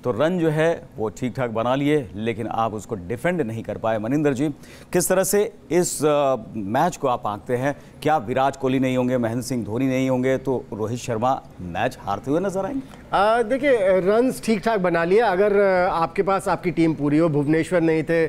तो रन जो है वो ठीक ठाक बना लिए, लेकिन आप उसको डिफेंड नहीं कर पाए। मनिंदर जी, किस तरह से इस मैच को आप आंकते हैं? क्या विराट कोहली नहीं होंगे, महेंद्र सिंह धोनी नहीं होंगे तो रोहित शर्मा मैच हारते हुए नजर आएंगे? देखिए, रन्स ठीक ठाक बना लिए। अगर आपके पास आपकी टीम पूरी हो, भुवनेश्वर नहीं थे,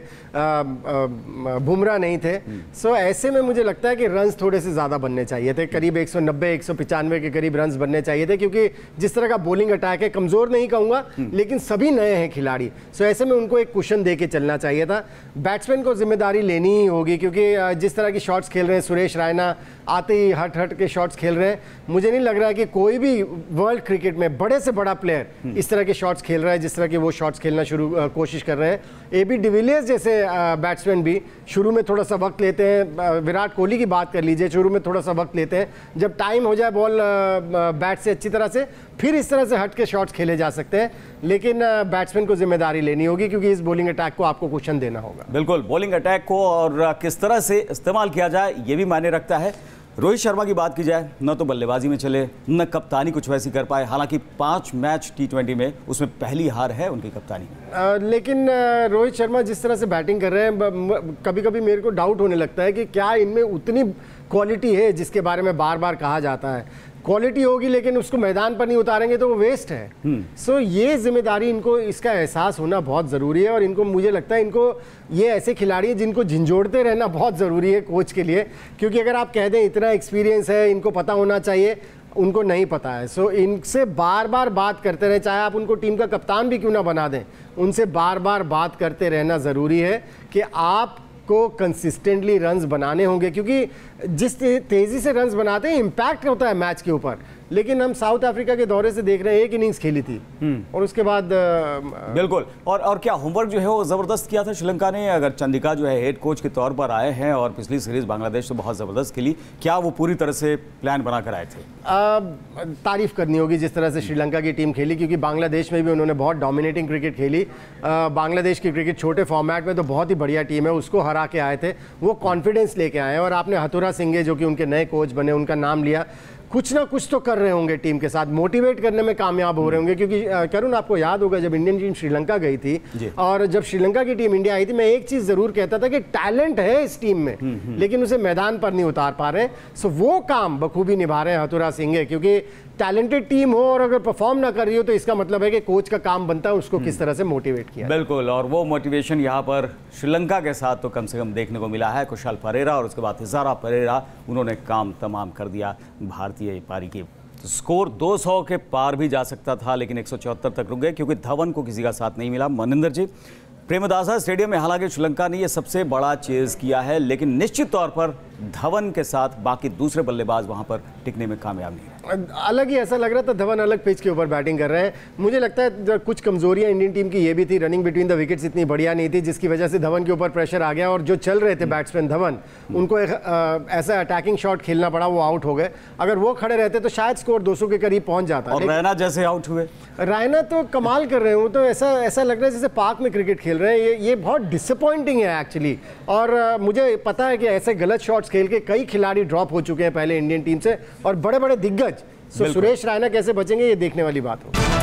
बुमराह नहीं थे, सो ऐसे में मुझे लगता है कि रन्स थोड़े से ज़्यादा बनने चाहिए थे। करीब 190-195 के करीब रन्स बनने चाहिए थे, क्योंकि जिस तरह का बॉलिंग अटैक है, कमज़ोर नहीं कहूँगा लेकिन सभी नए हैं खिलाड़ी, सो ऐसे में उनको एक कुशन दे के चलना चाहिए था। बैट्समैन को जिम्मेदारी लेनी ही होगी, क्योंकि जिस तरह की शॉट्स खेल रहे हैं सुरेश रैना, आते ही हट के शॉट्स खेल रहे हैं। मुझे नहीं लग रहा है कि कोई भी वर्ल्ड क्रिकेट में बड़े से बड़ा प्लेयर इस तरह के शॉट्स खेल रहा है जिस तरह के वो शॉट्स खेलना कोशिश कर रहे हैं। एबी डिविलियर्स जैसे बैट्समैन भी शुरू में थोड़ा सा वक्त लेते हैं। विराट कोहली की बात कर लीजिए, शुरू में थोड़ा सा वक्त लेते हैं, जब टाइम हो जाए बॉल बैट से अच्छी तरह से, फिर इस तरह से हट के शॉट्स खेले जा सकते हैं। लेकिन बैट्समैन को जिम्मेदारी लेनी होगी, क्योंकि इस बॉलिंग अटैक को आपको कुशन देना होगा। बिल्कुल, बॉलिंग अटैक को और किस तरह से इस्तेमाल किया जाए ये भी मायने रखता है। रोहित शर्मा की बात की जाए, न तो बल्लेबाजी में चले, न कप्तानी कुछ वैसी कर पाए। हालांकि 5 मैच T20 में उसमें पहली हार है उनकी कप्तानी। लेकिन रोहित शर्मा जिस तरह से बैटिंग कर रहे हैं, कभी कभी मेरे को डाउट होने लगता है कि क्या इनमें उतनी क्वालिटी है जिसके बारे में बार बार कहा जाता है। क्वालिटी होगी लेकिन उसको मैदान पर नहीं उतारेंगे तो वो वेस्ट है। सो ये जिम्मेदारी इनको, इसका एहसास होना बहुत ज़रूरी है। और इनको, मुझे लगता है इनको, ये ऐसे खिलाड़ी हैं जिनको झंझोड़ते रहना बहुत ज़रूरी है कोच के लिए, क्योंकि अगर आप कह दें इतना एक्सपीरियंस है, इनको पता होना चाहिए, उनको नहीं पता है। सो इनसे बार बार बात करते रहें, चाहे आप उनको टीम का कप्तान भी क्यों ना बना दें, उनसे बार बार बात करते रहना ज़रूरी है कि आप को कंसिस्टेंटली रन्स बनाने होंगे, क्योंकि जिस तेज़ी से रन्स बनाते हैं इम्पैक्ट होता है मैच के ऊपर। लेकिन हम साउथ अफ्रीका के दौरे से देख रहे हैं, एक इनिंग्स खेली थी और उसके बाद बिल्कुल। और क्या होमवर्क जो है वो ज़बरदस्त किया था श्रीलंका ने? अगर चंदिका जो है हेड कोच के तौर पर आए हैं और पिछली सीरीज़ बांग्लादेश तो बहुत ज़बरदस्त खेली, क्या वो पूरी तरह से प्लान बना कर आए थे? तारीफ करनी होगी जिस तरह से श्रीलंका की टीम खेली, क्योंकि बांग्लादेश में भी उन्होंने बहुत डोमिनेटिंग क्रिकेट खेली। बांग्लादेश की क्रिकेट छोटे फॉर्मेट में तो बहुत ही बढ़िया टीम है, उसको हरा के आए थे, वो कॉन्फिडेंस लेके आए हैं। और आपने हथुरा सिंघे जो कि उनके नए कोच बने, उनका नाम लिया, कुछ ना कुछ तो कर रहे होंगे टीम के साथ, मोटिवेट करने में कामयाब हो रहे होंगे। क्योंकि करुण, आपको याद होगा जब इंडियन टीम श्रीलंका गई थी और जब श्रीलंका की टीम इंडिया आई थी, मैं एक चीज जरूर कहता था कि टैलेंट है इस टीम में, लेकिन उसे मैदान पर नहीं उतार पा रहे। सो वो काम बखूबी निभा रहे हैं हथुरा सिंघे, क्योंकि टैलेंटेड टीम हो और अगर परफॉर्म ना कर रही हो तो इसका मतलब है कि कोच का काम बनता है उसको किस तरह से मोटिवेट किया। बिल्कुल, और वो मोटिवेशन यहाँ पर श्रीलंका के साथ तो कम से कम देखने को मिला है। कुशाल परेरा और उसके बाद थिजारा परेरा, उन्होंने काम तमाम कर दिया भारतीय पारी की। तो स्कोर 200 के पार भी जा सकता था, लेकिन 174 तक रुक गए क्योंकि धवन को किसी का साथ नहीं मिला। मनिंदर जी, प्रेमदासा स्टेडियम में हालांकि श्रीलंका ने यह सबसे बड़ा चेज किया है, लेकिन निश्चित तौर पर धवन के साथ बाकी दूसरे बल्लेबाज वहां पर टिकने में कामयाब नहीं है। अलग ही ऐसा लग रहा था, धवन अलग पिच के ऊपर बैटिंग कर रहे हैं। मुझे लगता है कुछ कमजोरियां इंडियन टीम की ये भी थी, रनिंग बिटवीन द विकेट्स इतनी बढ़िया नहीं थी, जिसकी वजह से धवन के ऊपर प्रेशर आ गया और जो चल रहे थे बैट्समैन धवन, उनको एक ऐसा अटैकिंग शॉट खेलना पड़ा, वो आउट हो गए। अगर वो खड़े रहते तो शायद स्कोर 200 के करीब पहुंच जाता। और रैना जैसे आउट हुए, रैना तो कमाल कर रहे हो, तो ऐसा लग रहा है जैसे पार्क में क्रिकेट खेल रहे हैं। ये बहुत डिसअपॉइंटिंग है एक्चुअली। और मुझे पता है कि ऐसे गलत शॉट्स खेल के कई खिलाड़ी ड्रॉप हो चुके हैं पहले इंडियन टीम से, और बड़े बड़े दिग्गज। सुरेश रैना कैसे बचेंगे, ये देखने वाली बात हो।